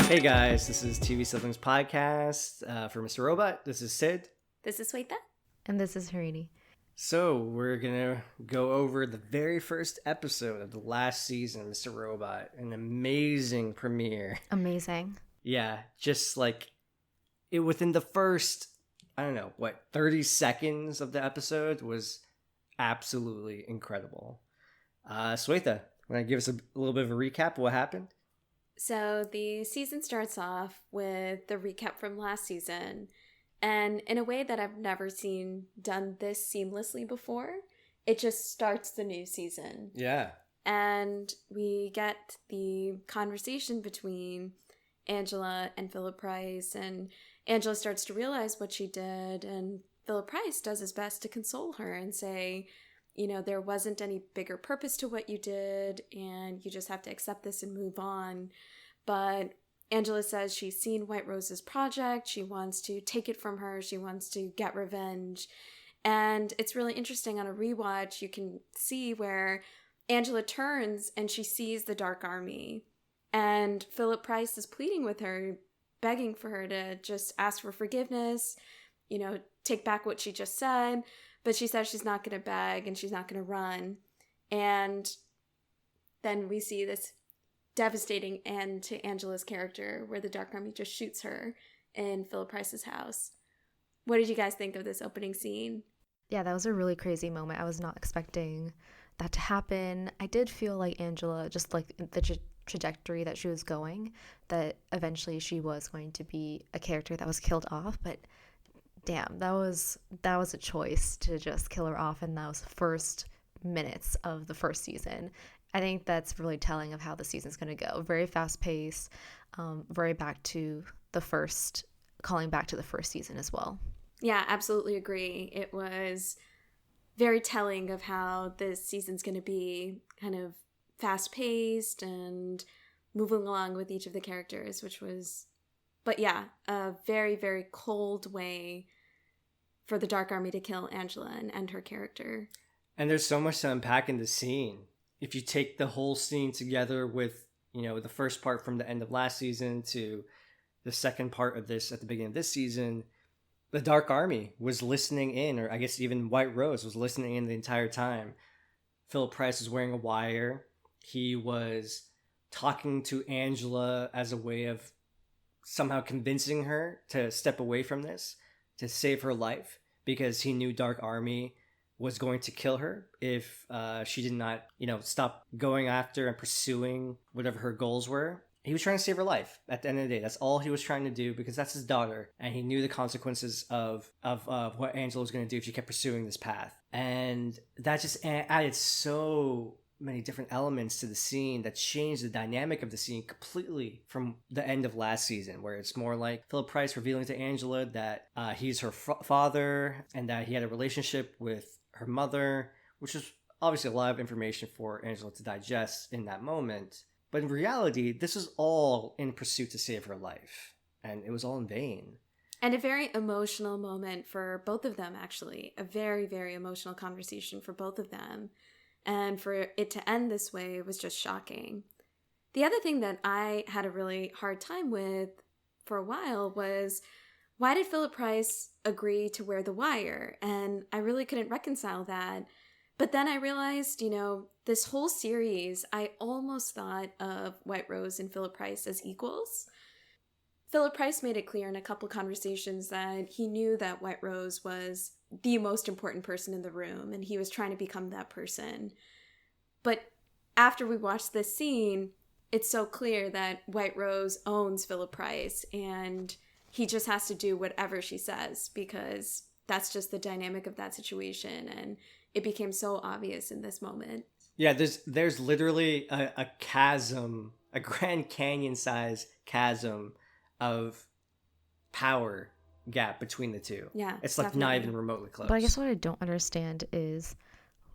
Hey guys, this is TV Siblings Podcast for Mr. Robot. This is Sid. This is Sweta. And this is Harini. So we're gonna go over the very first episode of the last season of Mr. Robot. An amazing premiere. Amazing. Yeah, just like it within the first, 30 seconds of the episode was absolutely incredible. Sweta, want to give us a little bit of a recap of what happened? So the season starts off with the recap from last season, and in a way that I've never seen done this seamlessly before, it just starts the new season. Yeah. And we get the conversation between Angela and Philip Price, and Angela starts to realize what she did, and Philip Price does his best to console her and say, there wasn't any bigger purpose to what you did, and you just have to accept this and move on. But Angela says she's seen White Rose's project. She wants to take it from her. She wants to get revenge. And it's really interesting on a rewatch. You can see where Angela turns and she sees the Dark Army. And Philip Price is pleading with her, begging for her to just ask for forgiveness, take back what she just said. But she says she's not going to beg and she's not going to run. And then we see this devastating end to Angela's character where the Dark Army just shoots her in Philip Price's house. What did you guys think of this opening scene? Yeah, that was a really crazy moment. I was not expecting that to happen. I did feel like Angela, just like the trajectory that she was going, that eventually she was going to be a character that was killed off, but damn, that was a choice to just kill her off in those first minutes of the first season. I think that's really telling of how the season's going to go. Very fast pace, very back to the first, calling back to the first season as well. Yeah, absolutely agree. It was very telling of how this season's going to be, kind of fast paced and moving along with each of the characters, but yeah, a very, very cold way for the Dark Army to kill Angela and end her character. And there's so much to unpack in the scene. If you take the whole scene together with, the first part from the end of last season to the second part of this at the beginning of this season, the Dark Army was listening in, or I guess even White Rose was listening in the entire time. Philip Price was wearing a wire. He was talking to Angela as a way of somehow convincing her to step away from this, to save her life, because he knew Dark Army was going to kill her if she did not, stop going after and pursuing whatever her goals were. He was trying to save her life at the end of the day. That's all he was trying to do, because that's his daughter, and he knew the consequences of what Angela was going to do if she kept pursuing this path. And that just added so many different elements to the scene that changed the dynamic of the scene completely from the end of last season, where it's more like Philip Price revealing to Angela that he's her father and that he had a relationship with her mother, which is obviously a lot of information for Angela to digest in that moment. But in reality, this was all in pursuit to save her life, and it was all in vain. And a very emotional moment for both of them, actually. A very, very emotional conversation for both of them. And for it to end this way was just shocking. The other thing that I had a really hard time with for a while was, why did Philip Price agree to wear the wire? And I really couldn't reconcile that. But then I realized, this whole series, I almost thought of White Rose and Philip Price as equals. Philip Price made it clear in a couple conversations that he knew that White Rose was the most important person in the room, and he was trying to become that person. But after we watched this scene, it's so clear that White Rose owns Philip Price, and he just has to do whatever she says, because that's just the dynamic of that situation, and it became so obvious in this moment. Yeah, there's literally a chasm, a Grand Canyon size chasm of power gap between the two. Yeah, it's like not even remotely close. But I guess what I don't understand is,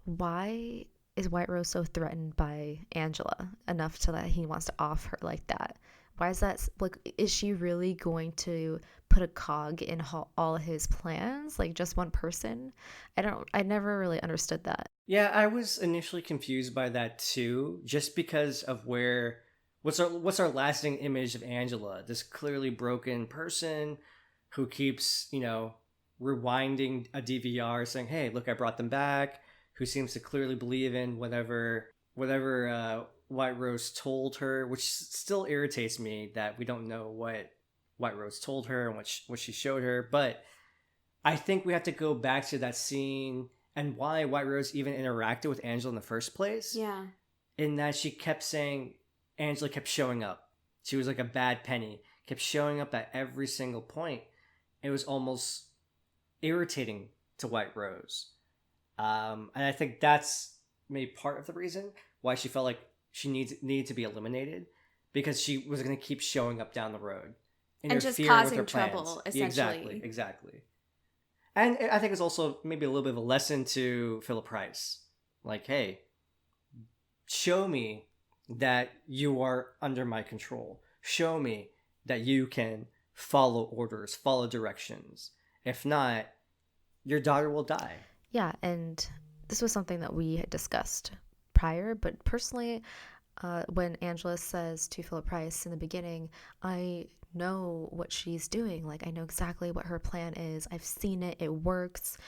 why is White Rose so threatened by Angela enough to that he wants to off her like that? Why is that? Like, is she really going to put a cog in all his plans? Like, just one person? I never really understood that. Yeah, I was initially confused by that too, just because of where what's our lasting image of Angela? This clearly broken person who keeps, rewinding a DVR saying, "Hey, look, I brought them back," who seems to clearly believe in whatever White Rose told her, which still irritates me that we don't know what White Rose told her and what she showed her. But I think we have to go back to that scene and why White Rose even interacted with Angela in the first place. Yeah. In that she kept saying, Angela kept showing up. She was like a bad penny, kept showing up at every single point. It was almost irritating to White Rose. And I think that's maybe part of the reason why she felt like she needed to be eliminated, because she was going to keep showing up down the road. And just causing trouble, essentially. Exactly. And I think it's also maybe a little bit of a lesson to Philip Price. Like, hey, show me that you are under my control. Show me that you can follow orders, follow directions. If not, your daughter will die. Yeah, and this was something that we had discussed prior, but personally, when Angela says to Philip Price in the beginning, I know what she's doing. Like, I know exactly what her plan is. I've seen it. It works.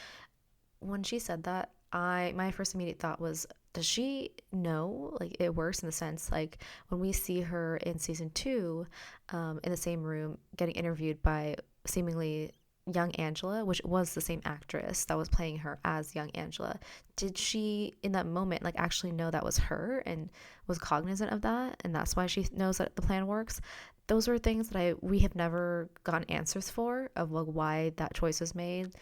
When she said that, my first immediate thought was, does she know, like, it works in the sense, like, when we see her in season 2, in the same room getting interviewed by seemingly young Angela, which was the same actress that was playing her as young Angela, did she in that moment like actually know that was her and was cognizant of that, and that's why she knows that the plan works? Those are things that we have never gotten answers for, of like why that choice was made,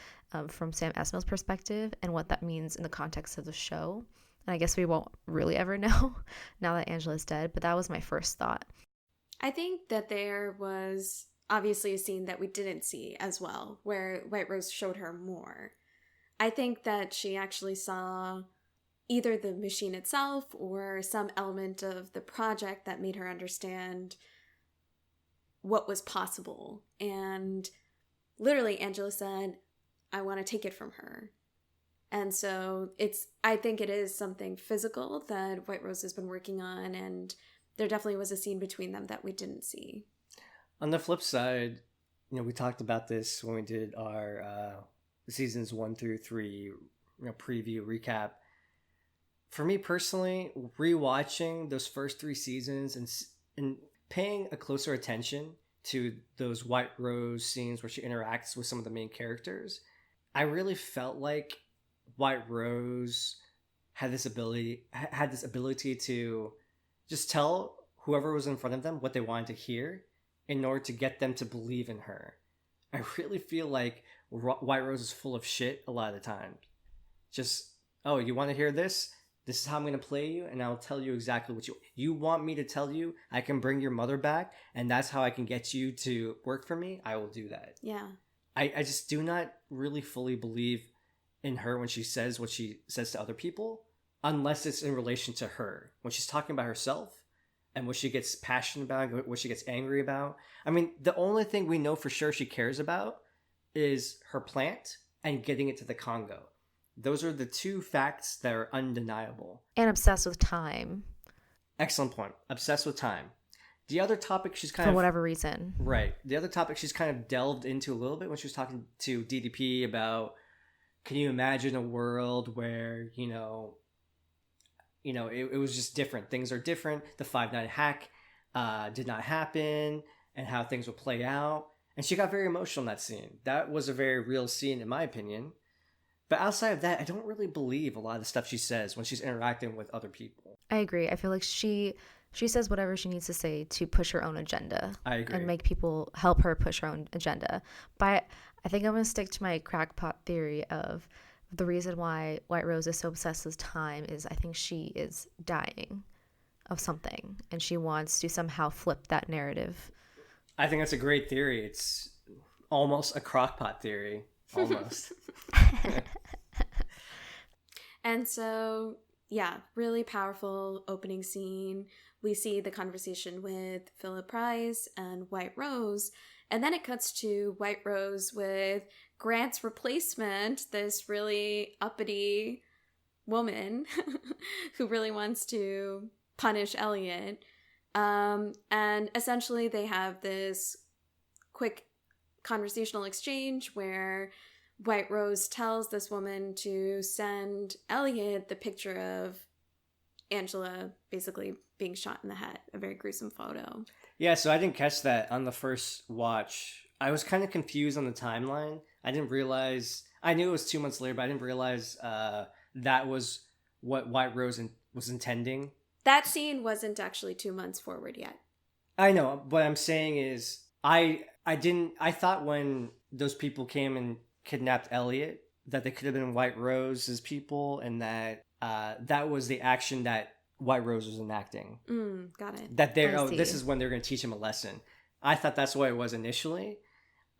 from Sam Esmail's perspective, and what that means in the context of the show. And I guess we won't really ever know now that Angela's dead, but that was my first thought. I think that there was obviously a scene that we didn't see as well, where White Rose showed her more. I think that she actually saw either the machine itself or some element of the project that made her understand what was possible. And literally, Angela said, I want to take it from her. And so I think it is something physical that White Rose has been working on, and there definitely was a scene between them that we didn't see. On the flip side, we talked about this when we did our seasons 1 through 3 preview recap. For me personally, rewatching those first 3 seasons and paying a closer attention to those White Rose scenes where she interacts with some of the main characters, I really felt like White Rose had this ability to just tell whoever was in front of them what they wanted to hear in order to get them to believe in her. I really feel like White Rose is full of shit a lot of the time. Just, oh, you want to hear this? This is how I'm going to play you, and I'll tell you exactly what you want me to tell you. I can bring your mother back, and that's how I can get you to work for me. I will do that. Yeah. I just do not really fully believe in her when she says what she says to other people, unless it's in relation to her. When she's talking about herself and what she gets passionate about, what she gets angry about. I mean, the only thing we know for sure she cares about is her plant and getting it to the Congo. Those are the 2 facts that are undeniable. And obsessed with time. Excellent point. Obsessed with time. The other topic she's for whatever reason. Right. The other topic she's kind of delved into a little bit when she was talking to DDP about, can you imagine a world where, it was just different. Things are different. The 5-9 hack did not happen, and how things would play out. And she got very emotional in that scene. That was a very real scene, in my opinion. But outside of that, I don't really believe a lot of the stuff she says when she's interacting with other people. I agree. I feel like she says whatever she needs to say to push her own agenda. I agree. And make people help her push her own agenda. But I think I'm going to stick to my crackpot theory of the reason why White Rose is so obsessed with time is I think she is dying of something, and she wants to somehow flip that narrative. I think that's a great theory. It's almost a crockpot theory. Almost. And so, yeah, really powerful opening scene. We see the conversation with Philip Price and White Rose, and then it cuts to White Rose with Grant's replacement, this really uppity woman who really wants to punish Elliot. And essentially they have this quick conversational exchange where White Rose tells this woman to send Elliot the picture of Angela basically being shot in the head, a very gruesome photo. Yeah, so I didn't catch that on the first watch. I was kind of confused on the timeline. I didn't realize, I knew it was 2 months later, but I didn't realize that was what White Rose was intending. That scene wasn't actually 2 months forward yet. I know. What I'm saying is, I thought when those people came and kidnapped Elliot that they could have been White Rose's people, and that that was the action that White Rose was enacting. Got it. That this is when they're going to teach him a lesson. I thought that's what it was initially.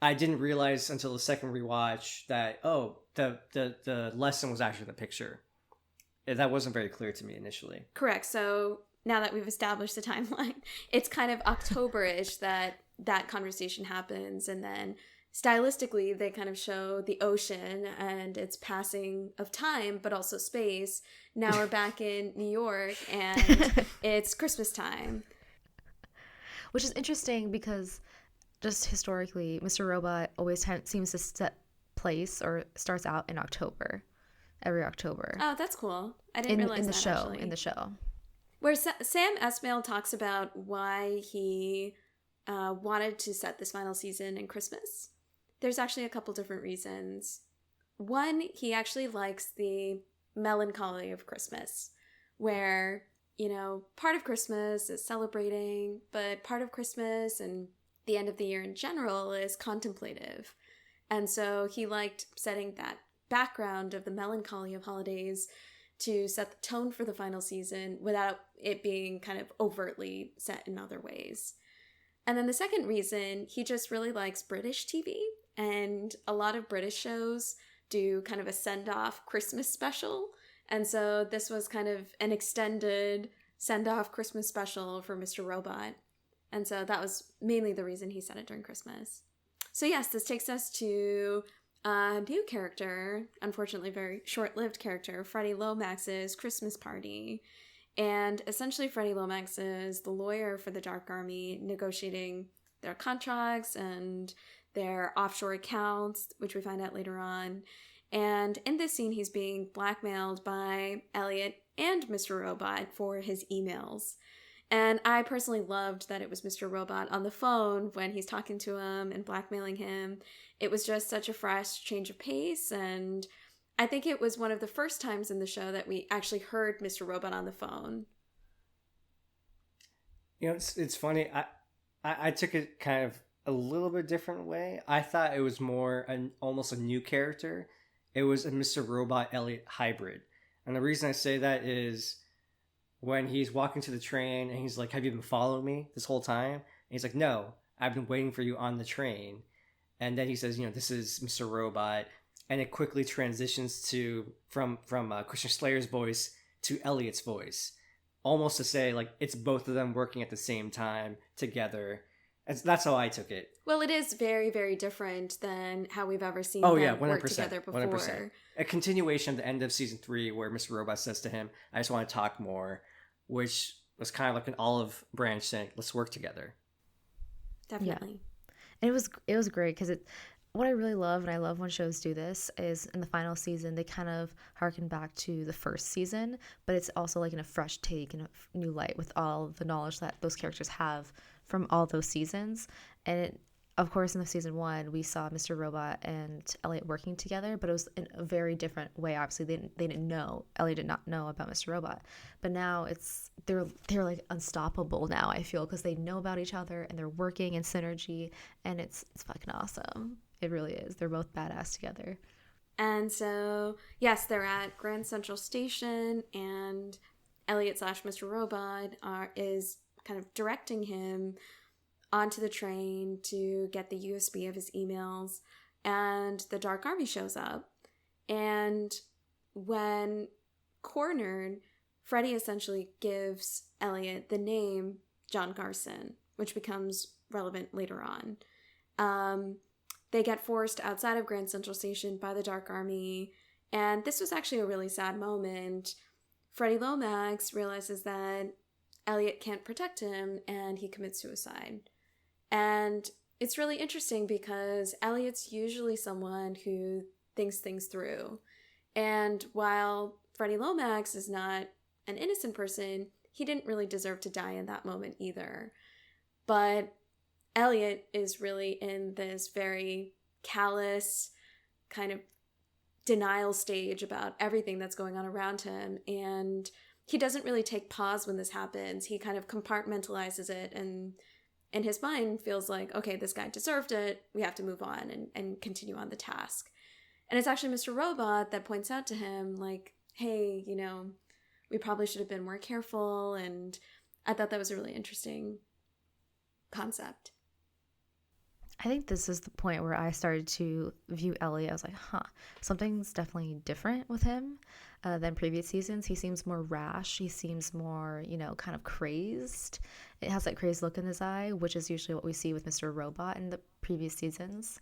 I didn't realize until the second rewatch that the lesson was actually the picture. That wasn't very clear to me initially. Correct. So now that we've established the timeline, it's kind of October-ish that conversation happens, and then stylistically they kind of show the ocean and its passing of time, but also space. Now we're back in New York and it's Christmas time. Which is interesting because just historically, Mr. Robot always seems to set place or starts out in October, every October. Oh, that's cool. I didn't realize that actually. In the show. Where Sam Esmail talks about why he wanted to set this final season in Christmas. There's actually a couple different reasons. One, he actually likes the melancholy of Christmas, where, part of Christmas is celebrating, but part of Christmas and the end of the year in general is contemplative. And so he liked setting that background of the melancholy of holidays to set the tone for the final season without it being kind of overtly set in other ways. And then the second reason, he just really likes British TV, and a lot of British shows do kind of a send-off Christmas special. And so this was kind of an extended send-off Christmas special for Mr. Robot. And so that was mainly the reason he set it during Christmas. So yes, this takes us to a new character, unfortunately very short-lived character, Freddie Lomax's Christmas party. And essentially Freddie Lomax is the lawyer for the Dark Army, negotiating their contracts and their offshore accounts, which we find out later on. And in this scene, he's being blackmailed by Elliot and Mr. Robot for his emails. And I personally loved that it was Mr. Robot on the phone when he's talking to him and blackmailing him. It was just such a fresh change of pace, and I think it was one of the first times in the show that we actually heard Mr. Robot on the phone. It's funny. I took it kind of a little bit different way. I thought it was more almost a new character. It was a Mr. Robot Elliot hybrid. And the reason I say that is when he's walking to the train and he's like, "Have you been following me this whole time?" And he's like, "No, I've been waiting for you on the train." And then he says, "This is Mr. Robot." And it quickly transitions from Christian Slater's voice to Elliot's voice. Almost to say, like, it's both of them working at the same time together. And that's how I took it. Well, it is very, very different than how we've ever seen them work together before. 100%. A continuation at the end of season 3 where Mr. Robot says to him, "I just want to talk more," which was kind of like an olive branch saying, "Let's work together." Definitely. Yeah. And it was great because what I really love, and I love when shows do this, is in the final season they kind of harken back to the first season, but it's also like in a fresh take and a new light with all the knowledge that those characters have from all those seasons. And of course, in the season 1, we saw Mr. Robot and Elliot working together, but it was in a very different way. Obviously, they didn't know. Elliot did not know about Mr. Robot, but now they're like unstoppable now. I feel because they know about each other and they're working in synergy, and it's fucking awesome. It really is. They're both badass together. And so yes, they're at Grand Central Station, and Elliot / Mr. Robot is kind of directing him onto the train to get the USB of his emails, and the Dark Army shows up. And when cornered, Freddie essentially gives Elliot the name John Garson, which becomes relevant later on. They get forced outside of Grand Central Station by the Dark Army, and this was actually a really sad moment. Freddie Lomax realizes that Elliot can't protect him and he commits suicide. And it's really interesting because Elliot's usually someone who thinks things through. And while Freddie Lomax is not an innocent person, he didn't really deserve to die in that moment either. But Elliot is really in this very callous kind of denial stage about everything that's going on around him. And he doesn't really take pause when this happens. He kind of compartmentalizes it and in his mind feels like, okay, this guy deserved it. We have to move on and continue on the task. And it's actually Mr. Robot that points out to him, like, hey, you know, we probably should have been more careful. And I thought that was a really interesting concept. I think this is the point where I started to view Elliot. I was like, something's definitely different with him than previous seasons. He seems more rash. He seems more, kind of crazed. It has that crazed look in his eye, which is usually what we see with Mr. Robot in the previous seasons.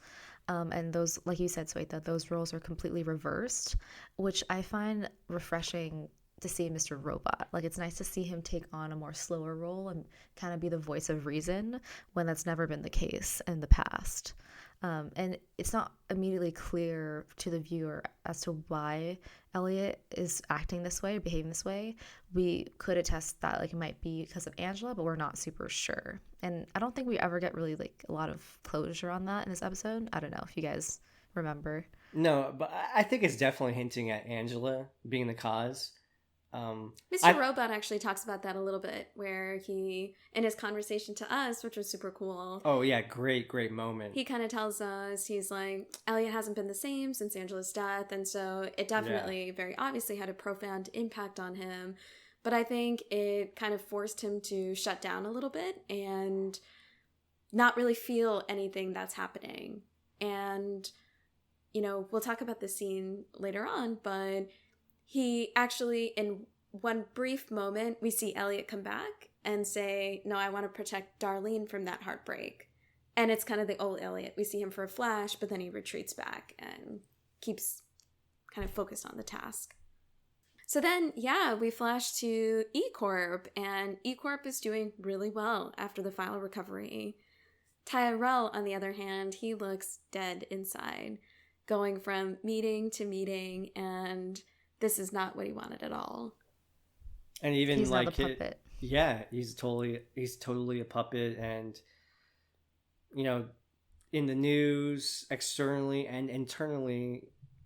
And those, like you said, Sweta, those roles are completely reversed, which I find refreshing to see Mr. Robot. Like, it's nice to see him take on a more slower role and kind of be the voice of reason when that's never been the case in the past. And it's not immediately clear to the viewer as to why Elliot is acting this way, behaving this way. We could attest that it might be because of Angela, but we're not super sure. And I don't think we ever get really a lot of closure on that in this episode. I don't know if you guys remember. No, but I think it's definitely hinting at Angela being the cause. Mr. Robot actually talks about that a little bit, where he, in his conversation to us, which was super cool. Oh yeah, great moment. He kind of tells us, he's like, Elliot hasn't been the same since Angela's death, and so it definitely, very obviously, had a profound impact on him. But I think it kind of forced him to shut down a little bit and not really feel anything that's happening. And, we'll talk about this scene later on, but he actually, in one brief moment, we see Elliot come back and say, no, I want to protect Darlene from that heartbreak. And it's kind of the old Elliot. We see him for a flash, but then he retreats back and keeps kind of focused on the task. So then, we flash to E-Corp, and E-Corp is doing really well after the file recovery. Tyrell, on the other hand, he looks dead inside, going from meeting to meeting, and this is not what he wanted at all. And even he's not a puppet. He's totally a puppet. And in the news, externally and internally,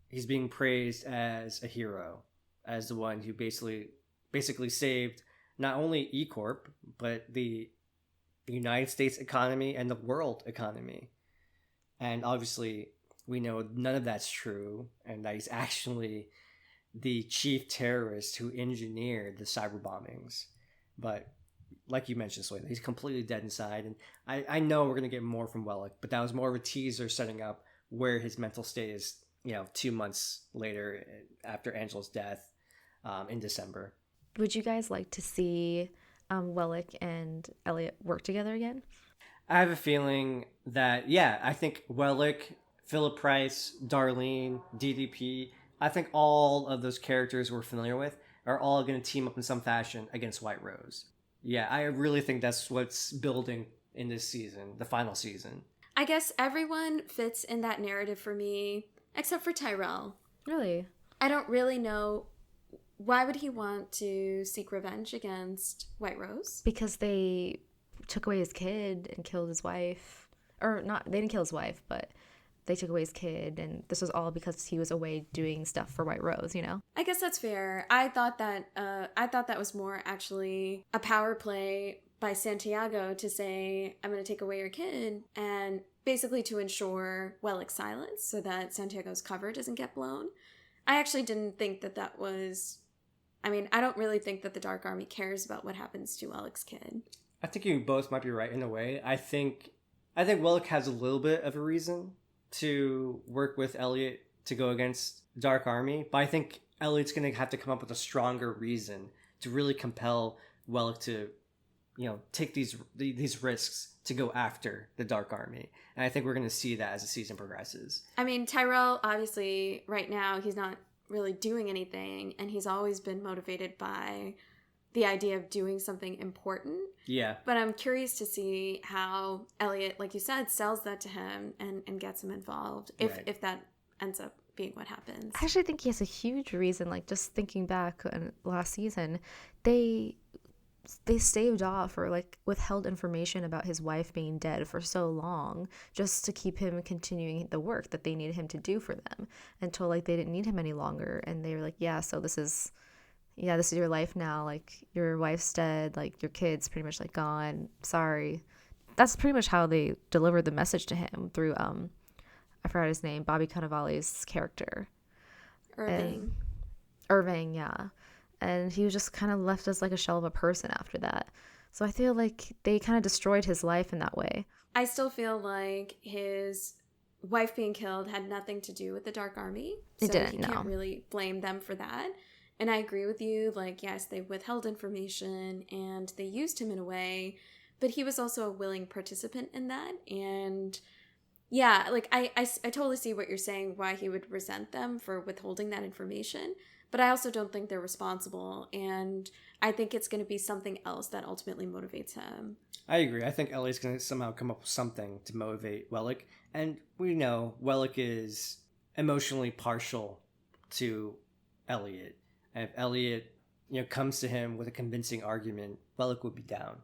he's being praised as a hero, as the one who basically saved not only E-Corp, but the United States economy and the world economy. And obviously we know none of that's true, and that he's actually the chief terrorist who engineered the cyber bombings. But like you mentioned, Sway, he's completely dead inside. And I know we're going to get more from Wellick, but that was more of a teaser setting up where his mental state is, 2 months later after Angela's death in December. Would you guys like to see Wellick and Elliot work together again? I have a feeling that, I think Wellick, Philip Price, Darlene, DDP, I think all of those characters we're familiar with are all going to team up in some fashion against White Rose. Yeah, I really think that's what's building in this season, the final season. I guess everyone fits in that narrative for me, except for Tyrell. Really? I don't really know, why would he want to seek revenge against White Rose? Because they took away his kid and killed his wife. Or not, they didn't kill his wife, but they took away his kid, and this was all because he was away doing stuff for White Rose, I guess that's fair. I thought that was more actually a power play by Santiago to say, I'm going to take away your kid, and basically to ensure Wellick's silence so that Santiago's cover doesn't get blown. I actually didn't think that was... I don't really think that the Dark Army cares about what happens to Wellick's kid. I think you both might be right in a way. I think Wellick has a little bit of a reason to work with Elliot to go against Dark Army, but I think Elliot's going to have to come up with a stronger reason to really compel Wellick to, take these risks to go after the Dark Army. And I think we're going to see that as the season progresses. Tyrell, obviously, right now, he's not really doing anything, and he's always been motivated by the idea of doing something important. Yeah. But I'm curious to see how Elliot, like you said, sells that to him and gets him involved, if that ends up being what happens. I actually think he has a huge reason. Like, just thinking back on last season, they staved off or like withheld information about his wife being dead for so long just to keep him continuing the work that they needed him to do for them, until like they didn't need him any longer, and they were like, yeah, so this is your life now, like your wife's dead, like your kid's pretty much like gone, sorry. That's pretty much how they delivered the message to him through I forgot his name, Bobby Cannavale's character. Irving, yeah. And he was just kind of left as like a shell of a person after that. So I feel like they kind of destroyed his life in that way. I still feel like his wife being killed had nothing to do with the Dark Army. So It didn't, he no. can't really blame them for that. And I agree with you, like, yes, they withheld information and they used him in a way, but he was also a willing participant in that. And yeah, like, I totally see what you're saying, why he would resent them for withholding that information, but I also don't think they're responsible, and I think it's going to be something else that ultimately motivates him. I agree. I think Elliot's going to somehow come up with something to motivate Wellick, and we know Wellick is emotionally partial to Elliot. And if Elliot, comes to him with a convincing argument, Wellick would be down.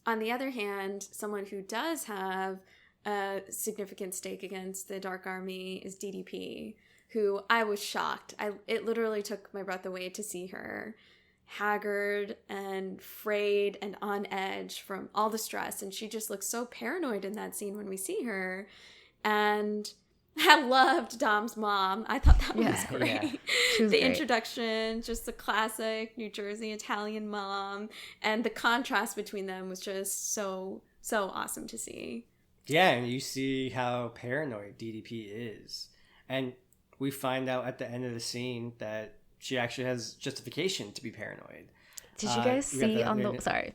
On the other hand, someone who does have a significant stake against the Dark Army is DDP, who I was shocked. It literally took my breath away to see her haggard and frayed and on edge from all the stress, and she just looks so paranoid in that scene when we see her. And I loved Dom's mom. I thought that was great. Yeah. She was the great. introduction, just the classic New Jersey Italian mom, and the contrast between them was just so awesome to see. Yeah, and you see how paranoid DDP is. And we find out at the end of the scene that she actually has justification to be paranoid. Did you guys see on the... Sorry,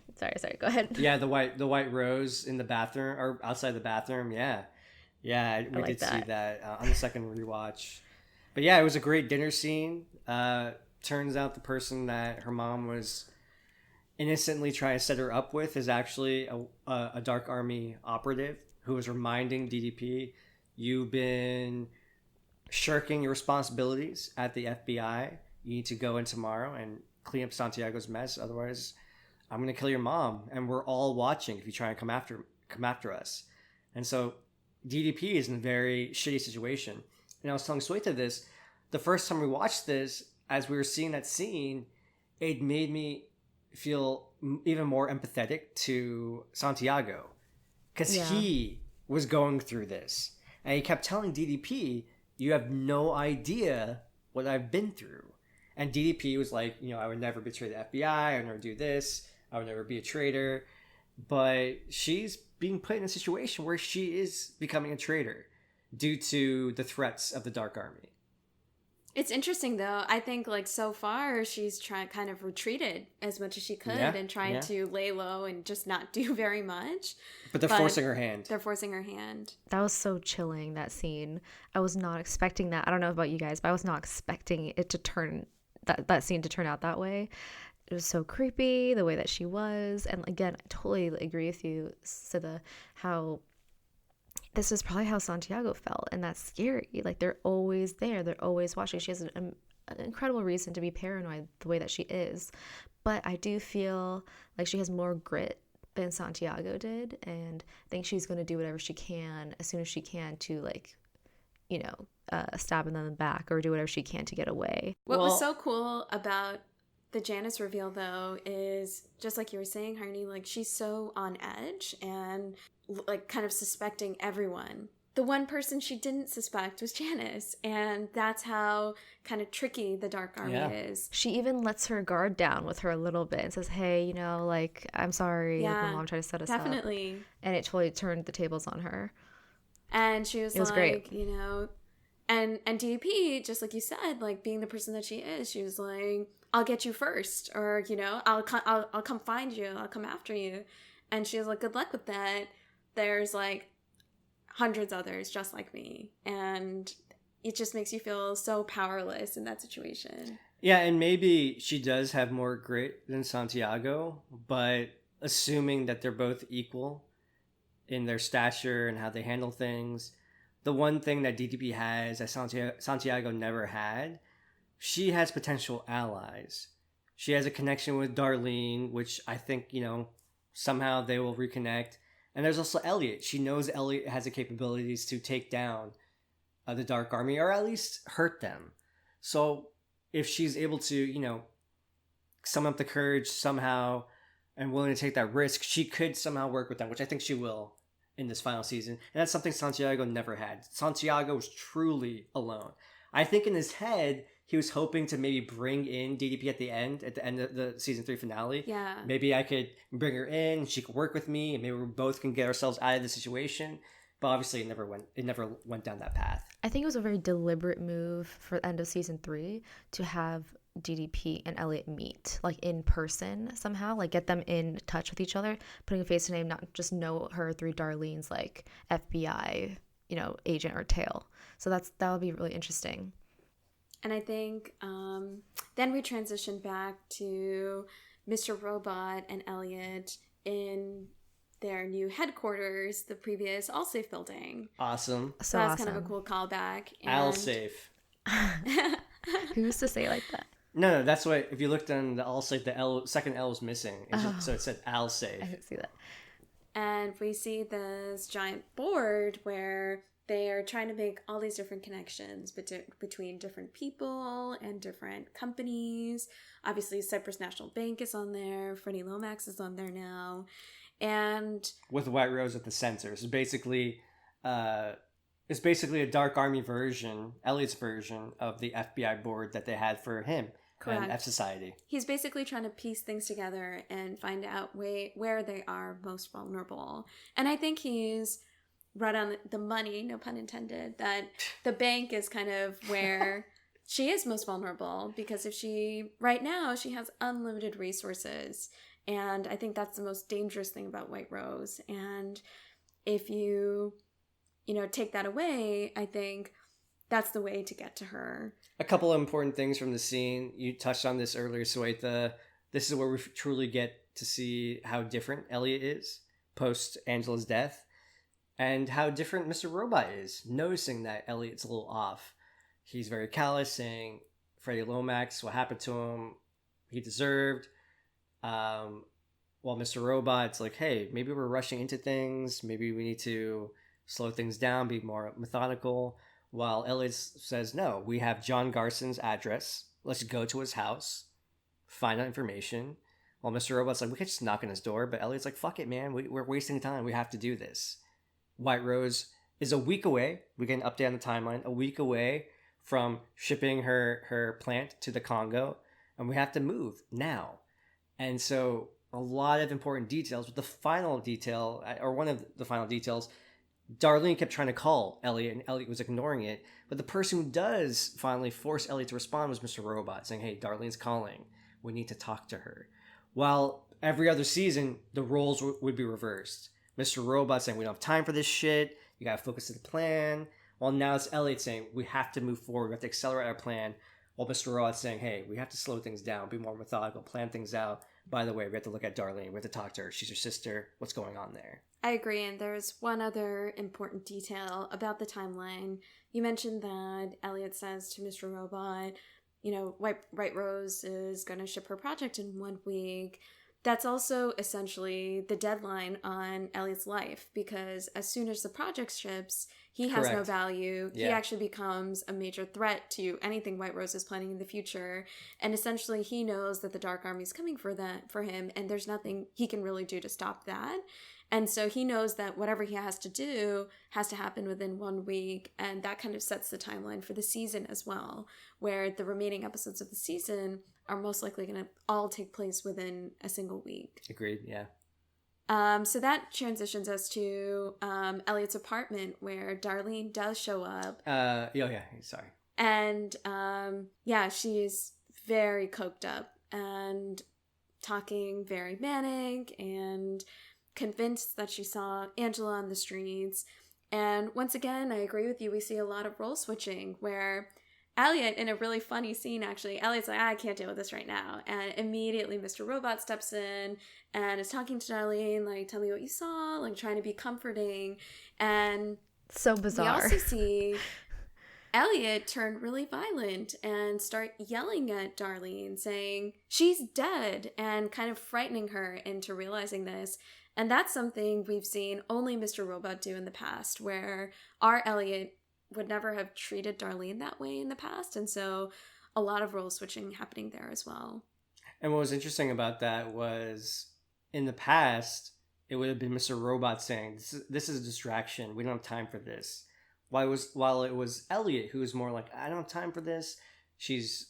go ahead. Yeah, the white rose in the bathroom, or outside the bathroom, yeah. Yeah, we did see that on the second rewatch. But yeah, it was a great dinner scene. Turns out the person that her mom was innocently trying to set her up with is actually a Dark Army operative who was reminding DDP, you've been shirking your responsibilities at the FBI. You need to go in tomorrow and clean up Santiago's mess. Otherwise, I'm going to kill your mom. And we're all watching if you try and come after us. And so DDP is in a very shitty situation. And I was telling Sweta this, the first time we watched this, as we were seeing that scene, it made me feel even more empathetic to Santiago. Because he was going through this. And he kept telling DDP, you have no idea what I've been through. And DDP was like, I would never betray the FBI. I would never do this. I would never be a traitor. But she's being put in a situation where she is becoming a traitor due to the threats of the Dark Army. It's interesting, though. I think, like, so far, she's kind of retreated as much as she could and trying to lay low and just not do very much. But they're forcing her hand. They're forcing her hand. That was so chilling, that scene. I was not expecting that. I don't know about you guys, but I was not expecting it to turn, that scene to turn out that way. It was so creepy, the way that she was. And again, I totally agree with you, Sitha, how this is probably how Santiago felt, and that's scary. Like, they're always there. They're always watching. She has an incredible reason to be paranoid the way that she is. But I do feel like she has more grit than Santiago did, and I think she's going to do whatever she can as soon as she can to, like, stab them in the back or do whatever she can to get away. What was so cool about the Janice reveal, though, is just like you were saying, Harney, like, she's so on edge and like kind of suspecting everyone. The one person she didn't suspect was Janice, and that's how kind of tricky the Dark Army is. She even lets her guard down with her a little bit and says, hey, like, I'm sorry, like, my mom tried to set us up. Definitely. And it totally turned the tables on her. And she was great. And DDP, just like you said, like, being the person that she is, she was like, I'll get you first, or, I'll come find you, I'll come after you. And she was like, good luck with that. There's like hundreds others just like me. And it just makes you feel so powerless in that situation. Yeah, and maybe she does have more grit than Santiago, but assuming that they're both equal in their stature and how they handle things, the one thing that DDP has that Santiago never had, she has potential allies. She has a connection with Darlene, which I think, somehow they will reconnect. And there's also Elliot. She knows Elliot has the capabilities to take down the Dark Army, or at least hurt them. So if she's able to, summon up the courage somehow and willing to take that risk, she could somehow work with them, which I think she will in this final season. And that's something Santiago never had. Santiago was truly alone. I think in his head, he was hoping to maybe bring in DDP at the end of the season 3 finale. Yeah. Maybe I could bring her in, she could work with me, and maybe we both can get ourselves out of the situation. But obviously it never went down that path. I think it was a very deliberate move for the end of season 3 to have DDP and Elliot meet, like in person somehow, like get them in touch with each other, putting a face to name, not just know her through Darlene's like FBI, agent or tail. So that would be really interesting. And I think then we transition back to Mr. Robot and Elliot in their new headquarters, the previous Allsafe building. Awesome. So that's awesome. Kind of a cool callback. Allsafe. Who's to say like that? No, that's what, if you looked on the Allsafe, the second L was missing. So it said Allsafe. I didn't see that. And we see this giant board where they are trying to make all these different connections between different people and different companies. Obviously, Cyprus National Bank is on there. Freddie Lomax is on there now. And with White Rose at the center. It's basically a Dark Army version, Elliot's version of the FBI board that they had for him. Correct. And F Society. He's basically trying to piece things together and find out where they are most vulnerable. And I think he's right on the money, no pun intended, that the bank is kind of where she is most vulnerable, because right now she has unlimited resources. And I think that's the most dangerous thing about White Rose. And if you take that away, I think that's the way to get to her. A couple of important things from the scene. You touched on this earlier, Swetha. This is where we truly get to see how different Elliot is post Angela's death, and how different Mr. Robot is, noticing that Elliot's a little off. He's very callous, saying Freddie Lomax, what happened to him, he deserved. While Mr. Robot's like, hey, maybe we're rushing into things. Maybe we need to slow things down, be more methodical. While Elliot says, no, we have John Garson's address. Let's go to his house, find out information. While Mr. Robot's like, we could just knock on his door. But Elliot's like, fuck it, man. We're wasting time. We have to do this. White Rose is a week away. We get an update on the timeline. A week away from shipping her plant to the Congo. And we have to move now. And so a lot of important details. But the final detail, or one of the final details, Darlene kept trying to call Elliot, and Elliot was ignoring it. But the person who does finally force Elliot to respond was Mr. Robot, saying, hey, Darlene's calling. We need to talk to her. While every other season, the roles would be reversed. Mr. Robot saying, we don't have time for this shit. You gotta focus on the plan. While now it's Elliot saying, we have to move forward. We have to accelerate our plan. While Mr. Robot's saying, hey, we have to slow things down, be more methodical, plan things out. By the way, we have to look at Darlene. We have to talk to her. She's your sister. What's going on there? I agree. And there's one other important detail about the timeline. You mentioned that Elliot says to Mr. Robot, White Rose is going to ship her project in 1 week. That's also essentially the deadline on Elliot's life, because as soon as the project ships, he has no value. Yeah. He actually becomes a major threat to anything White Rose is planning in the future. And essentially he knows that the Dark Army is coming for him, and there's nothing he can really do to stop that. And so he knows that whatever he has to do has to happen within 1 week. And that kind of sets the timeline for the season as well, where the remaining episodes of the season are most likely going to all take place within a single week. Agreed, yeah. So that transitions us to Elliot's apartment, where Darlene does show up. Sorry. And she's very coked up and talking very manic and convinced that she saw Angela on the streets. And once again, I agree with you. We see a lot of role switching where Elliot, in a really funny scene, actually, Elliot's like, I can't deal with this right now. And immediately Mr. Robot steps in and is talking to Darlene, like, tell me what you saw, like, trying to be comforting. And so bizarre. We also see Elliot turn really violent and start yelling at Darlene, saying she's dead, and kind of frightening her into realizing this. And that's something we've seen only Mr. Robot do in the past, where our Elliot would never have treated Darlene that way in the past. And so a lot of role switching happening there as well. And what was interesting about that was in the past, it would have been Mr. Robot saying, this is a distraction. We don't have time for this. While it was Elliot who was more like, I don't have time for this. She's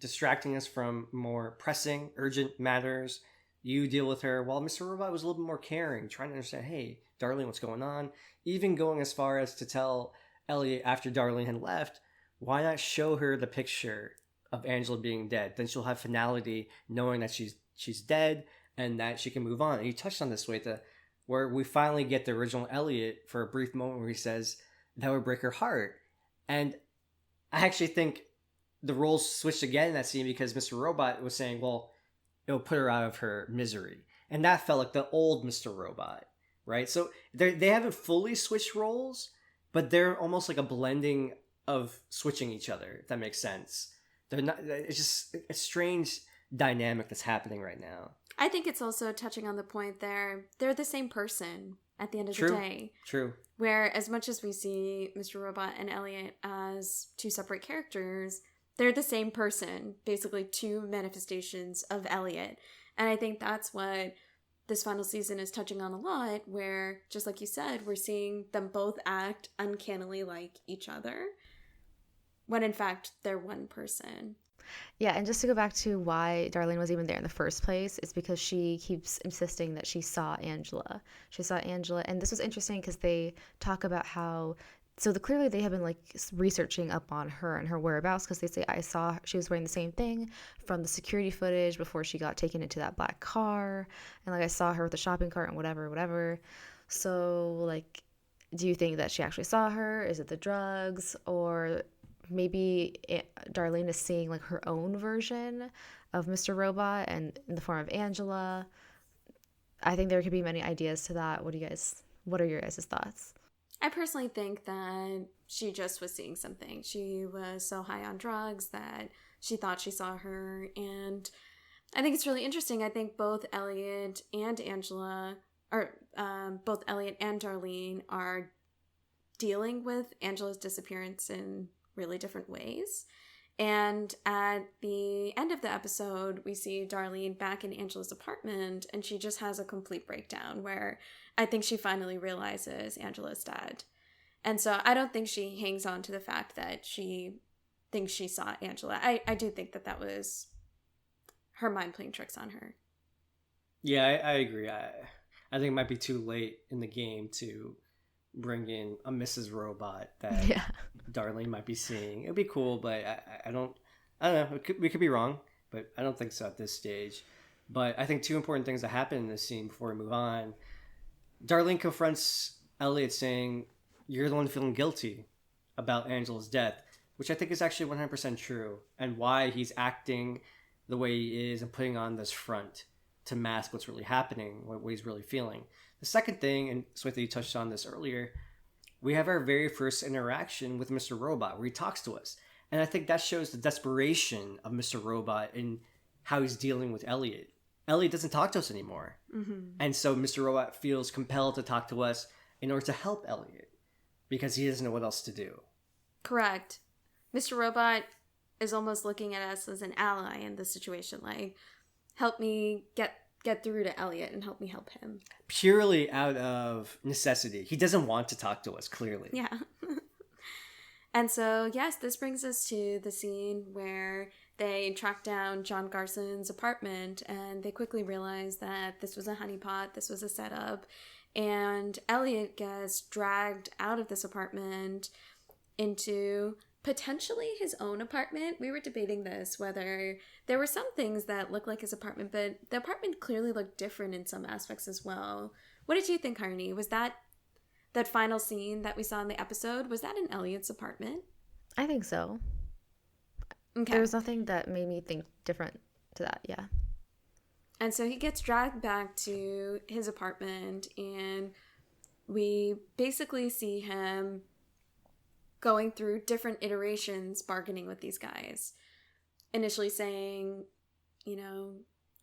distracting us from more pressing, urgent matters. You deal with her. While Mr. Robot was a little bit more caring, trying to understand, hey, Darlene, what's going on? Even going as far as to tell Elliot after Darlene had left, why not show her the picture of Angela being dead? Then she'll have finality knowing that she's dead and that she can move on. And you touched on this way where we finally get the original Elliot for a brief moment where he says that would break her heart. And I actually think the roles switched again in that scene because Mr. Robot was saying, well, it'll put her out of her misery. And that felt like the old Mr. Robot, right? So they haven't fully switched roles, but they're almost like a blending of switching each other, if that makes sense. They're not. It's just a strange dynamic that's happening right now. I think it's also touching on the point there. They're the same person at the end of the day. True. Where as much as we see Mr. Robot and Elliot as two separate characters, they're the same person. Basically, two manifestations of Elliot. And I think that's what this final season is touching on a lot, where, just like you said, we're seeing them both act uncannily like each other, when in fact they're one person. Yeah, and just to go back to why Darlene was even there in the first place, is because she keeps insisting that she saw Angela. She saw Angela, and this was interesting because they talk about how, so clearly they have been like researching up on her and her whereabouts, because they say, I saw she was wearing the same thing from the security footage before she got taken into that black car, and like I saw her with the shopping cart and whatever. So like, do you think that she actually saw her? Is it the drugs? Or maybe Darlene is seeing like her own version of Mr. Robot and in the form of Angela. I think there could be many ideas to that. What are your guys' thoughts? I personally think that she just was seeing something. She was so high on drugs that she thought she saw her. And I think it's really interesting. I think both Elliot and Angela, or both Elliot and Darlene, are dealing with Angela's disappearance in really different ways. And at the end of the episode, we see Darlene back in Angela's apartment, and she just has a complete breakdown where I think she finally realizes Angela's dead. And so I don't think she hangs on to the fact that she thinks she saw Angela. I do think that was her mind playing tricks on her. Yeah, I agree. I think it might be too late in the game to bring in a Mrs. Robot that Darlene might be seeing. It'd be cool, but I don't know. We could be wrong, but I don't think so at this stage. But I think two important things that happen in this scene before we move on. Darlene confronts Elliot saying, you're the one feeling guilty about Angela's death, which I think is actually 100% true, and why he's acting the way he is and putting on this front to mask what's really happening, what he's really feeling. The second thing, and Swetha, you touched on this earlier, we have our very first interaction with Mr. Robot where he talks to us. And I think that shows the desperation of Mr. Robot in how he's dealing with Elliot. Elliot doesn't talk to us anymore. Mm-hmm. And so Mr. Robot feels compelled to talk to us in order to help Elliot because he doesn't know what else to do. Correct. Mr. Robot is almost looking at us as an ally in this situation. Like, help me get through to Elliot and help me help him. Purely out of necessity. He doesn't want to talk to us, clearly. Yeah. And so, yes, this brings us to the scene where they track down John Garson's apartment, and they quickly realize that this was a honeypot, this was a setup, and Elliot gets dragged out of this apartment into potentially his own apartment. We were debating this, whether there were some things that looked like his apartment, but the apartment clearly looked different in some aspects as well. What did you think, Harney? Was that that final scene that we saw in the episode, was that in Elliot's apartment? I think so. Okay. There was nothing that made me think different to that, yeah. And so he gets dragged back to his apartment, and we basically see him going through different iterations bargaining with these guys. Initially saying, you know,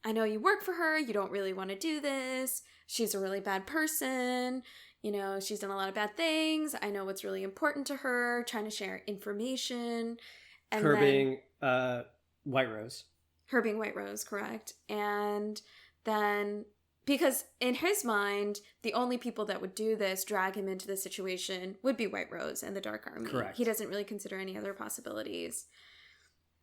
I know you work for her, you don't really want to do this, she's a really bad person, you know, she's done a lot of bad things, I know what's really important to her, trying to share information. And Curbing White Rose. Her being White Rose, correct. And then, because in his mind, the only people that would do this, drag him into this situation, would be White Rose and the Dark Army. Correct. He doesn't really consider any other possibilities.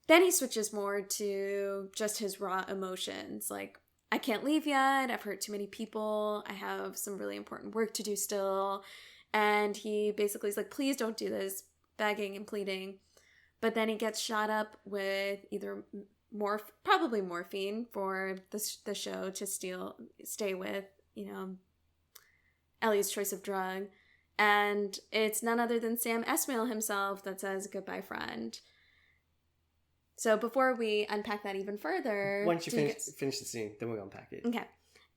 Then he switches more to just his raw emotions. Like, I can't leave yet. I've hurt too many people. I have some really important work to do still. And he basically is like, please don't do this, begging and pleading. But then he gets shot up with either probably morphine for the show to stay with, you know, Elliot's choice of drug. And it's none other than Sam Esmail himself that says, goodbye, friend. So before we unpack that even further... Once you finish the scene, then we'll unpack it. Okay.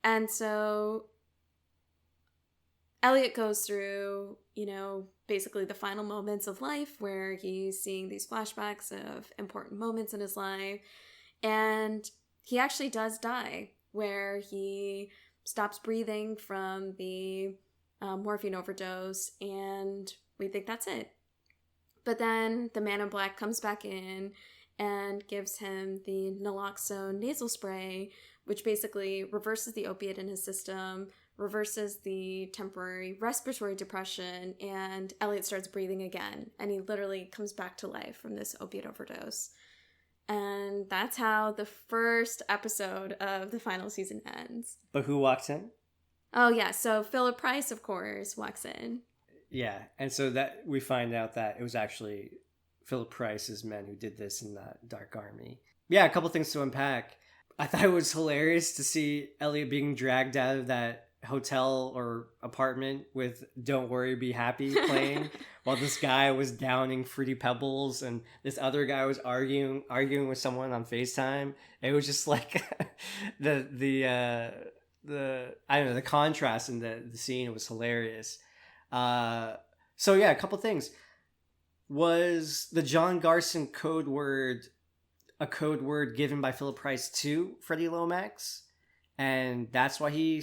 And so Elliot goes through, you know, basically the final moments of life where he's seeing these flashbacks of important moments in his life. And he actually does die, where he stops breathing from the morphine overdose, and we think that's it. But then the Man in Black comes back in and gives him the naloxone nasal spray, which basically reverses the opiate in his system, reverses the temporary respiratory depression, and Elliot starts breathing again. And he literally comes back to life from this opiate overdose. And that's how the first episode of the final season ends. But who walks in? Oh, yeah. So Philip Price, of course, walks in. Yeah. And so that we find out that it was actually Philip Price's men who did this in the Dark Army. Yeah, a couple things to unpack. I thought it was hilarious to see Elliot being dragged out of that hotel or apartment with Don't Worry, Be Happy playing while this guy was downing Fruity Pebbles and this other guy was arguing with someone on FaceTime. It was just like the I don't know, the contrast in the scene was hilarious. So yeah, a couple things. Was the John Garson code word a code word given by Philip Price to Freddie Lomax? And that's why he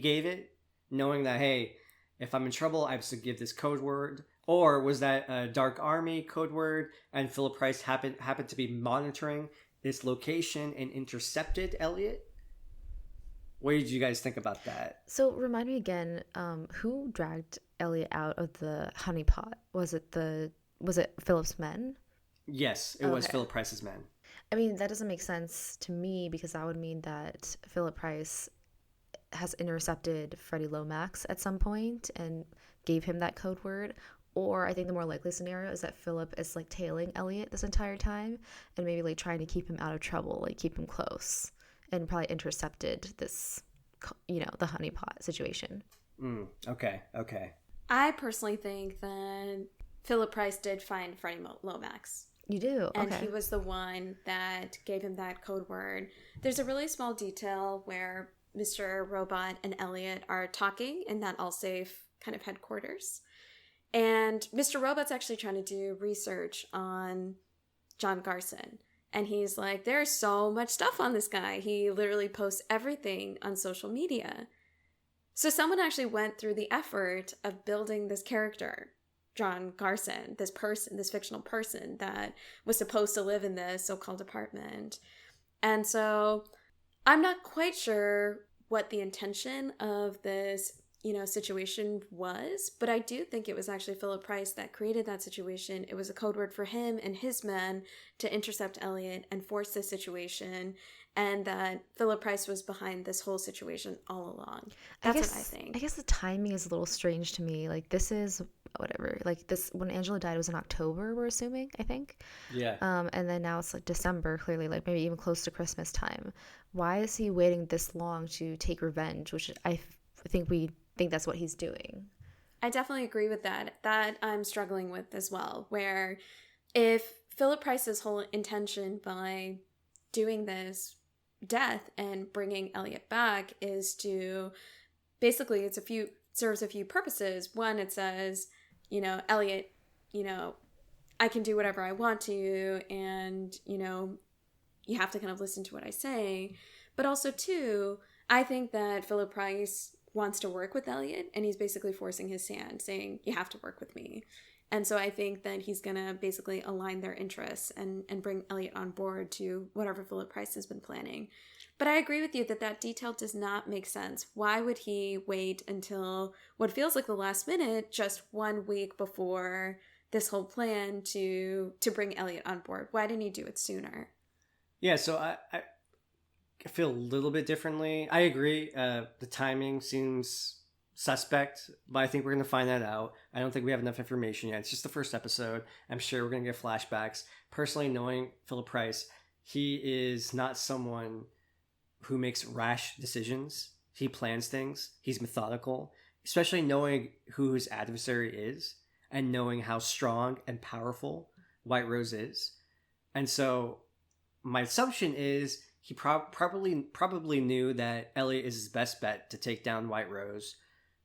gave it, knowing that, hey, if I'm in trouble, I have to give this code word. Or was that a Dark Army code word, and Philip Price happened to be monitoring this location and intercepted Elliot? What did you guys think about that? So remind me again, who dragged Elliot out of the honeypot? Was it Philip's men? Yes, it was Philip Price's men. I mean, that doesn't make sense to me because that would mean that Philip Price has intercepted Freddie Lomax at some point and gave him that code word. Or I think the more likely scenario is that Philip is like tailing Elliot this entire time and maybe like trying to keep him out of trouble, like keep him close, and probably intercepted this, you know, the honeypot situation. Okay. I personally think that Philip Price did find Freddie Lomax. You do? And okay. he was the one that gave him that code word. There's a really small detail where Mr. Robot and Elliot are talking in that Allsafe kind of headquarters. And Mr. Robot's actually trying to do research on John Garson. And he's like, there's so much stuff on this guy. He literally posts everything on social media. So someone actually went through the effort of building this character, John Garson, this person, this fictional person that was supposed to live in this so-called apartment. And so I'm not quite sure what the intention of this, you know, situation was, but I do think it was actually Philip Price that created that situation. It was a code word for him and his men to intercept Elliot and force this situation, and that Philip Price was behind this whole situation all along. That's what I think. I guess the timing is a little strange to me. Like, this is whatever. Like, this, when Angela died was in October, we're assuming, I think. Yeah. And then now it's like December, clearly, like maybe even close to Christmas time. Why is he waiting this long to take revenge? Which I think we think that's what he's doing. I definitely agree with that. That I'm struggling with as well, where if Philip Price's whole intention by doing this death and bringing Elliot back is to basically serves a few purposes. One, it says, Elliot, I can do whatever I want to, and you have to kind of listen to what I say. But also, two, I think that Philip Price wants to work with Elliot, and he's basically forcing his hand, saying, you have to work with me. And so I think that he's going to basically align their interests and bring Elliot on board to whatever Philip Price has been planning. But I agree with you that detail does not make sense. Why would he wait until what feels like the last minute, just 1 week before this whole plan to bring Elliot on board? Why didn't he do it sooner? Yeah, so I feel a little bit differently. I agree. The timing seems suspect, but I think we're going to find that out. I don't think we have enough information yet. It's just the first episode. I'm sure we're going to get flashbacks. Personally, knowing Philip Price, he is not someone who makes rash decisions. He plans things. He's methodical, especially knowing who his adversary is and knowing how strong and powerful White Rose is. And so my assumption is he probably knew that Elliot is his best bet to take down White Rose,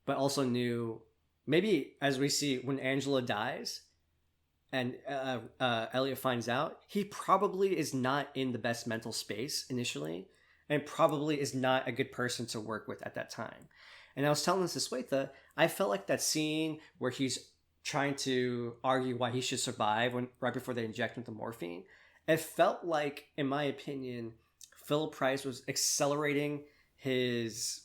but also knew, maybe as we see when Angela dies and Elliot finds out, he probably is not in the best mental space initially and probably is not a good person to work with at that time. And I was telling this to Swetha, I felt like that scene where he's trying to argue why he should survive right before they inject him with the morphine, it felt like, in my opinion, Philip Price was accelerating his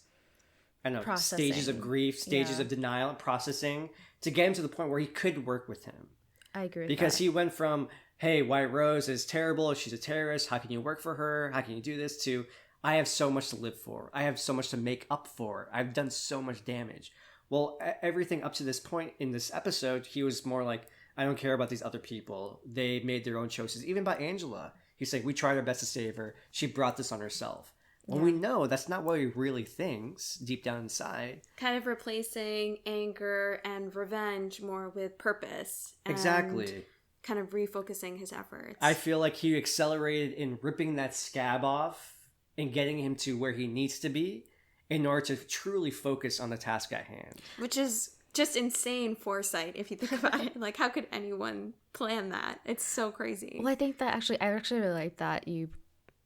stages of grief, stages of denial and processing to get him to the point where he could work with him. I agree with because that. he went from, hey, White Rose is terrible, she's a terrorist, how can you work for her, how can you do this, to I have so much to live for, I have so much to make up for, I've done so much damage. Well, everything up to this point in this episode, he was more like, I don't care about these other people, they made their own choices. Even by Angela, he's like, we tried our best to save her, she brought this on herself. Well, we know that's not what he really thinks deep down inside. Kind of replacing anger and revenge more with purpose. And exactly. Kind of refocusing his efforts. I feel like he accelerated in ripping that scab off and getting him to where he needs to be in order to truly focus on the task at hand. Which is just insane foresight if you think about it. Like, how could anyone plan that? It's so crazy. Well, I think that I actually really like that you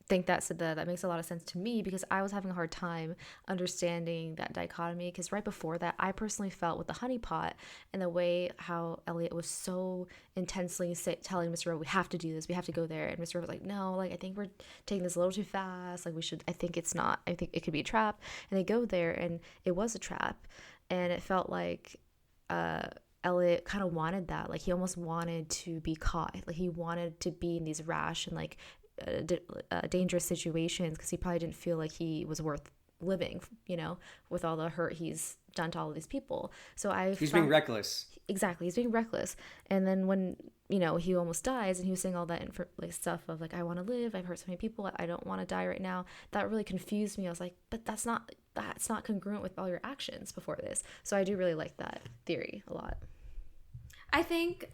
think that makes a lot of sense to me, because I was having a hard time understanding that dichotomy, because right before that I personally felt with the honeypot and the way how Elliot was so intensely telling Mr. Rowe, we have to do this, we have to go there, and Mr. Rowe was like, no, like I think we're taking this a little too fast, like I think it could be a trap, and they go there and it was a trap, and it felt like Elliot kind of wanted that, like he almost wanted to be caught, like he wanted to be in these rash and like dangerous situations, because he probably didn't feel like he was worth living, with all the hurt he's done to all of these people. So he's being reckless. Exactly, he's being reckless. And then when he almost dies and he was saying all that stuff of like, I want to live, I've hurt so many people, I don't want to die right now, that really confused me. I was like, but that's not congruent with all your actions before this. So I do really like that theory a lot. I think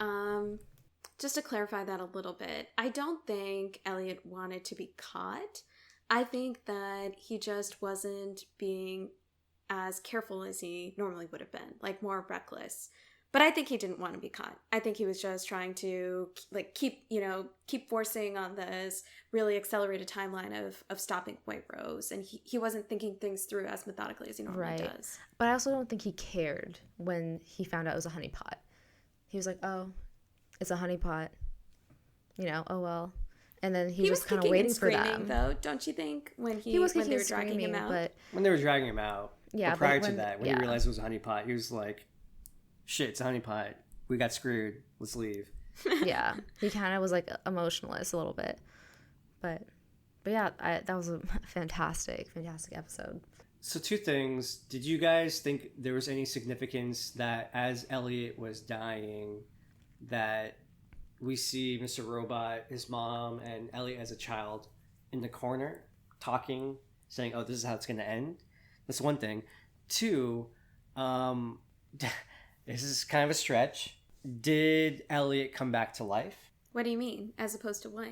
just to clarify that a little bit, I don't think Elliot wanted to be caught. I think that he just wasn't being as careful as he normally would have been, like more reckless. But I think he didn't want to be caught. I think he was just trying to like keep forcing on this really accelerated timeline of stopping White Rose. And he wasn't thinking things through as methodically as he normally does. But I also don't think he cared when he found out it was a honeypot. He was like, oh, it's a honeypot, oh well, and then he was just kind of waiting for them. Though, don't you think when they were dragging him out? But when they were dragging him out, yeah. Prior to that, when he realized it was a honeypot, he was like, "Shit, it's a honeypot. We got screwed. Let's leave." Yeah, he kind of was like emotionless a little bit, but yeah, that was a fantastic episode. So 2 things. Did you guys think there was any significance that as Elliot was dying, that we see Mr. Robot, his mom, and Elliot as a child in the corner talking, saying, oh, this is how it's going to end? That's one thing. 2, This is kind of a stretch. Did Elliot come back to life? What do you mean? As opposed to what?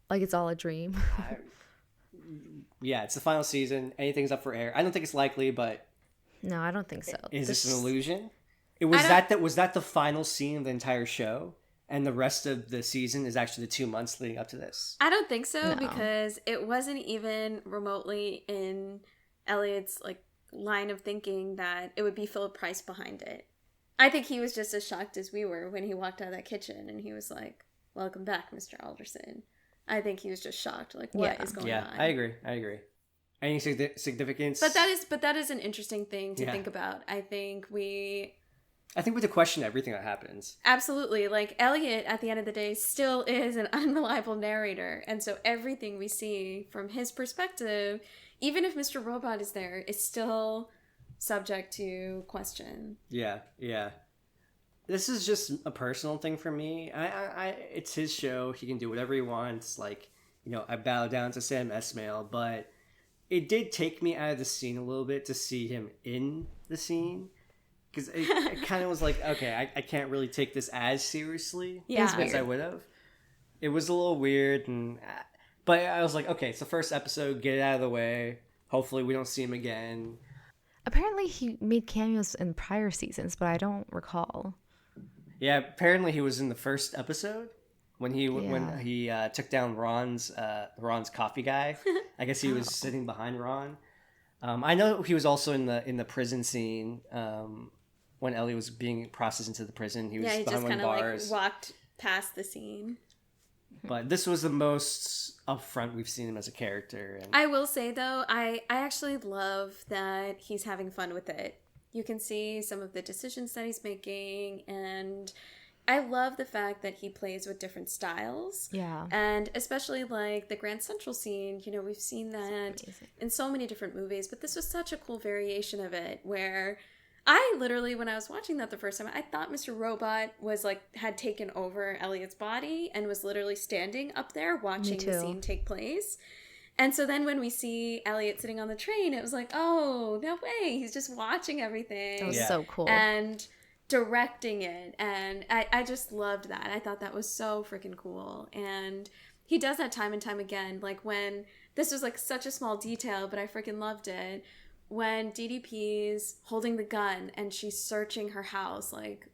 Like it's all a dream. Yeah, it's the final season. Anything's up for air. I don't think it's likely, but No, I don't think so. is this an This- illusion? It was that the final scene of the entire show, and the rest of the season is actually the 2 months leading up to this. I don't think so No. because it wasn't even remotely in Elliot's like line of thinking that it would be Philip Price behind it. I think he was just as shocked as we were when he walked out of that kitchen and he was like, "Welcome back, Mr. Alderson." I think he was just shocked, like, what is going on? I agree. Any significance? But that is an interesting thing to think about. I think we to question everything that happens. absolutely, like, Elliot at the end of the day still is an unreliable narrator, and so everything we see from his perspective, even if Mr. Robot is there, is still subject to question. Yeah. This is just a personal thing for me. It's his show. He can do whatever he wants. Like, I bow down to Sam Esmail, but it did take me out of the scene a little bit to see him in the scene. Because it kind of was like, okay, I can't really take this as seriously as I would have. It was a little weird, but I was like, okay, it's the first episode, get it out of the way. Hopefully we don't see him again. Apparently he made cameos in prior seasons, but I don't recall. Yeah, apparently he was in the first episode when he took down Ron's coffee guy. I guess he was sitting behind Ron. I know he was also in the prison scene when Ellie was being processed into the prison. He was He behind just one of kind the of bars. like walked past the scene. But this was the most upfront we've seen him as a character. And I will say though, I actually love that he's having fun with it. You can see some of the decisions that he's making, and I love the fact that he plays with different styles. Yeah. And especially like the Grand Central scene, we've seen that in so many different movies, but this was such a cool variation of it where I literally, when I was watching that the first time, I thought Mr. Robot was like, had taken over Elliot's body and was literally standing up there watching the scene take place. And so then when we see Elliot sitting on the train, it was like, oh, no way. He's just watching everything. That was so cool. And directing it. And I just loved that. I thought that was so freaking cool. And he does that time and time again. Like when, this was like such a small detail, but I freaking loved it. When DDP's holding the gun and she's searching her house, like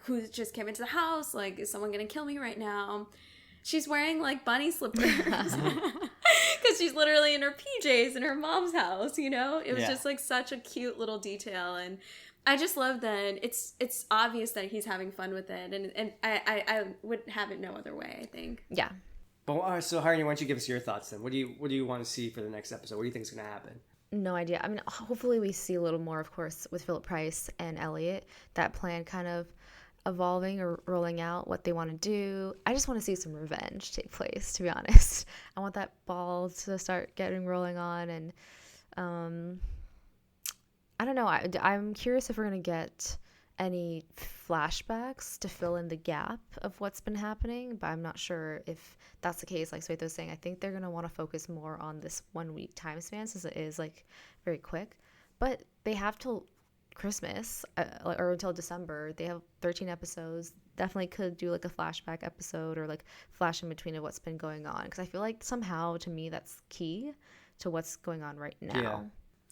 who just came into the house? Like, is someone going to kill me right now? She's wearing like bunny slippers because she's literally in her PJs in her mom's house, It was just like such a cute little detail. And I just love that it's obvious that he's having fun with it. And I would have it no other way, I think. Yeah. But so Harney, why don't you give us your thoughts then? What do you want to see for the next episode? What do you think is going to happen? No idea. I mean, hopefully we see a little more, of course, with Philip Price and Elliot, that plan kind of evolving or rolling out what they want to do. I just want to see some revenge take place, to be honest. I want that ball to start getting rolling on, and I don't know. I'm curious if we're going to get any flashbacks to fill in the gap of what's been happening, but I'm not sure if that's the case. Like Swetha was saying, I think they're going to want to focus more on this 1 week time span since it is like very quick, but they have till Christmas or until December. They have 13 episodes. Definitely could do like a flashback episode or like flash in between of what's been going on, because I feel like somehow to me that's key to what's going on right now. Yeah.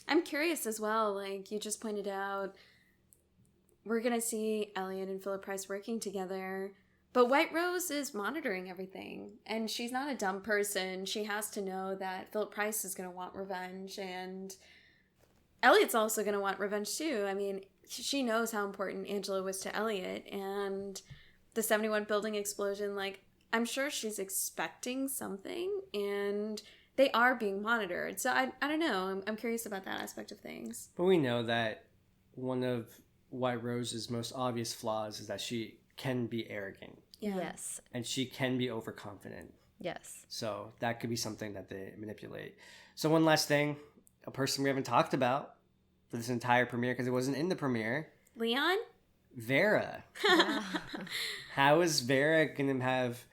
I'm curious as well, like you just pointed out, we're going to see Elliot and Philip Price working together, but White Rose is monitoring everything, and she's not a dumb person. She has to know that Philip Price is going to want revenge, and Elliot's also going to want revenge too. I mean, she knows how important Angela was to Elliot, and the 71 building explosion, like, I'm sure she's expecting something, and they are being monitored. So I don't know. I'm curious about that aspect of things. But we know that one of White Rose's most obvious flaws is that she can be arrogant. Yeah. Yes. And she can be overconfident. Yes. So that could be something that they manipulate. So one last thing, a person we haven't talked about for this entire premiere because it wasn't in the premiere. Leon? Vera. How is Vera going to have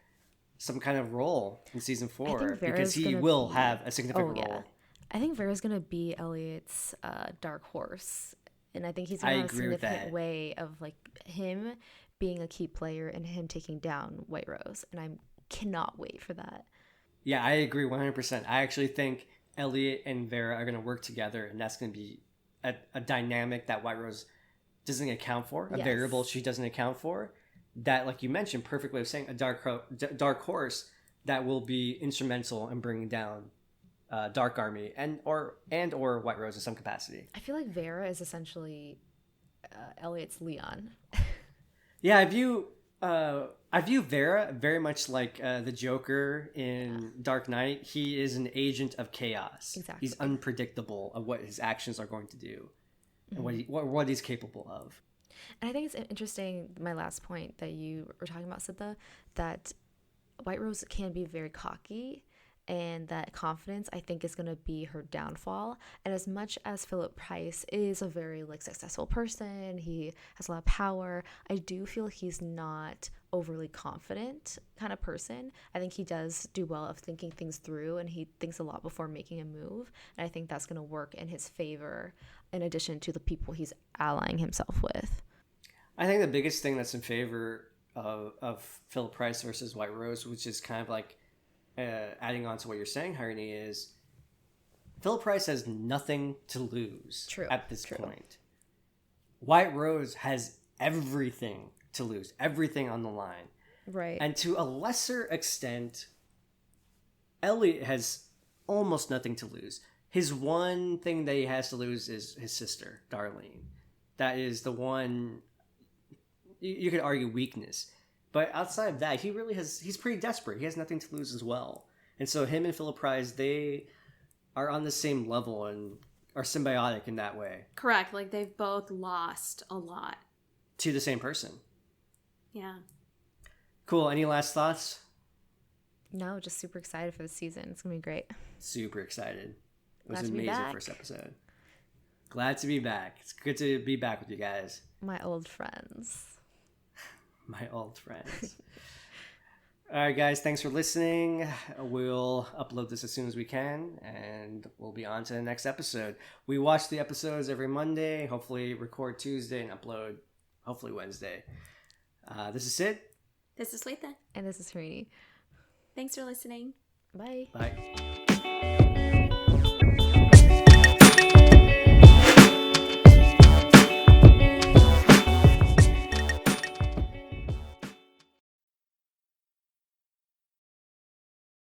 some kind of role in season 4? Because he will have a significant role. I think Vera's going to be Elliot's dark horse And I think he's I going to have a agree with significant that. way of like him being a key player and him taking down White Rose. And I cannot wait for that. Yeah, I agree 100%. I actually think Elliot and Vera are going to work together, and that's going to be a dynamic that White Rose doesn't account for, a Yes. variable she doesn't account for. That, like you mentioned, perfect way of saying, a dark horse that will be instrumental in bringing down Dark Army and or White Rose in some capacity. I feel like Vera is essentially Elliot's Leon. Yeah, I view Vera very much like the Joker in Dark Knight. He is an agent of chaos. Exactly. He's unpredictable of what his actions are going to do and what he's capable of. And I think it's interesting, my last point that you were talking about, Siddha, that White Rose can be very cocky, and that confidence, I think, is going to be her downfall. And as much as Philip Price is a very like successful person, he has a lot of power, I do feel he's not overly confident kind of person. I think he does do well of thinking things through, and he thinks a lot before making a move. And I think that's going to work in his favor, in addition to the people he's allying himself with. I think the biggest thing that's in favor of Philip Price versus White Rose, which is kind of like adding on to what you're saying, Harini, is Philip Price has nothing to lose at this point. White Rose has everything to lose, everything on the line. Right. And to a lesser extent, Elliot has almost nothing to lose. His one thing that he has to lose is his sister, Darlene. That is the one, you could argue, weakness. But outside of that, he's pretty desperate. He has nothing to lose as well. And so him and Philip Price, they are on the same level and are symbiotic in that way. Correct. Like, they've both lost a lot. To the same person. Yeah. Cool. Any last thoughts? No, just super excited for the season. It's going to be great. Super excited. It was Glad to an be amazing back. first episode. Glad to be back. It's good to be back with you guys. My old friends. My old friends. All right, guys. Thanks for listening. We'll upload this as soon as we can, and we'll be on to the next episode. We watch the episodes every Monday. Hopefully, record Tuesday and upload hopefully Wednesday. This is Sid. This is Swetha. And this is Harini. Thanks for listening. Bye. Bye.